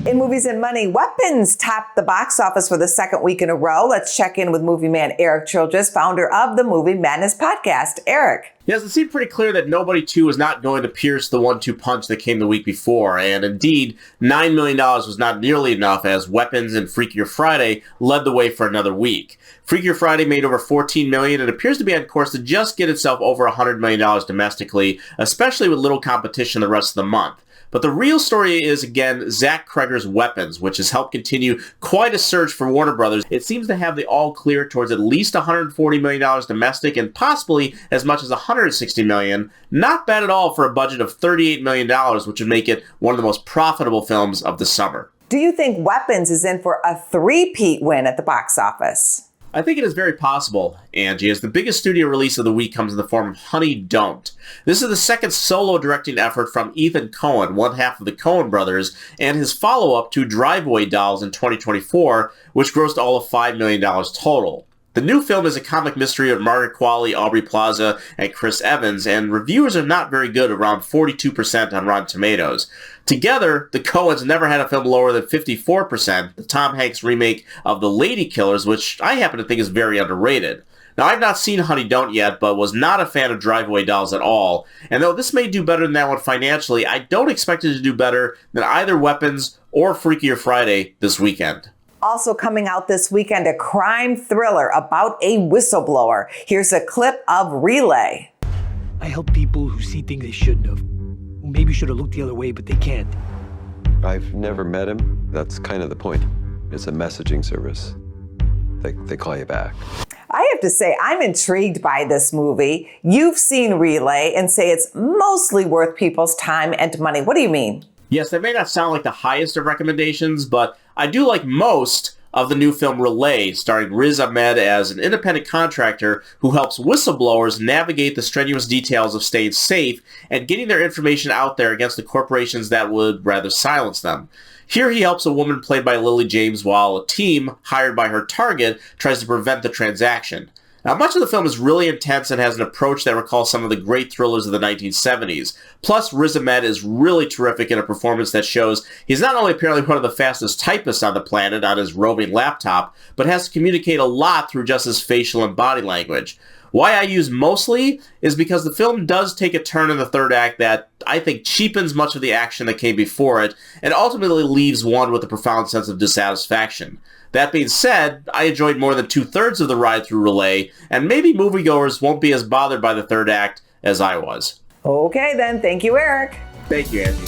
In Movies and Money, Weapons topped the box office for the second week in a row. Let's check in with movie man Erik Childress, founder of the Movie Madness podcast. Erik. Yes, it seemed pretty clear that Nobody 2 was not going to pierce the 1-2 punch that came the week before, and indeed, $9 million was not nearly enough as Weapons and Freakier Friday led the way for another week. Freakier Friday made over $14 million and appears to be on course to just get itself over $100 million domestically, especially with little competition the rest of the month. But the real story is, again, Zach Cregger's Weapons, which has helped continue quite a surge for Warner Brothers. It seems to have the all clear towards at least $140 million domestic and possibly as much as $160 million. Not bad at all for a budget of $38 million, which would make it one of the most profitable films of the summer. Do you think Weapons is in for a three-peat win at the box office? I think it is very possible, Angie, as the biggest studio release of the week comes in the form of Honey, Don't. This is the second solo directing effort from Ethan Coen, one half of the Coen brothers, and his follow-up to Driveway Dolls in 2024, which grossed all of $5 million total. The new film is a comic mystery of Margaret Qualley, Aubrey Plaza, and Chris Evans, and reviewers are not very good, around 42% on Rotten Tomatoes. Together, the Coens never had a film lower than 54%, the Tom Hanks remake of The Lady Killers, which I happen to think is very underrated. Now, I've not seen Honey Don't yet, but was not a fan of Driveway Dolls at all, and though this may do better than that one financially, I don't expect it to do better than either Weapons or Freakier Friday this weekend. Also coming out this weekend, a crime thriller about a whistleblower. Here's a clip of Relay. I help people who see things they shouldn't have, who maybe should have looked the other way, but they can't. I've never met him. That's kind of the point. It's a messaging service. They call you back. I have to say, I'm intrigued by this movie. You've seen Relay and say it's mostly worth people's time and money. What do you mean? Yes, that may not sound like the highest of recommendations, but I do like most of the new film Relay, starring Riz Ahmed as an independent contractor who helps whistleblowers navigate the strenuous details of staying safe and getting their information out there against the corporations that would rather silence them. Here he helps a woman played by Lily James while a team hired by her target tries to prevent the transaction. Now, much of the film is really intense and has an approach that recalls some of the great thrillers of the 1970s. Plus, Riz Ahmed is really terrific in a performance that shows he's not only apparently one of the fastest typists on the planet on his roving laptop, but has to communicate a lot through just his facial and body language. Why I use mostly is because the film does take a turn in the third act that I think cheapens much of the action that came before it and ultimately leaves one with a profound sense of dissatisfaction. That being said, I enjoyed more than 2/3 of the ride through Relay, and maybe moviegoers won't be as bothered by the third act as I was. Okay then, thank you, Erik. Thank you, Angie.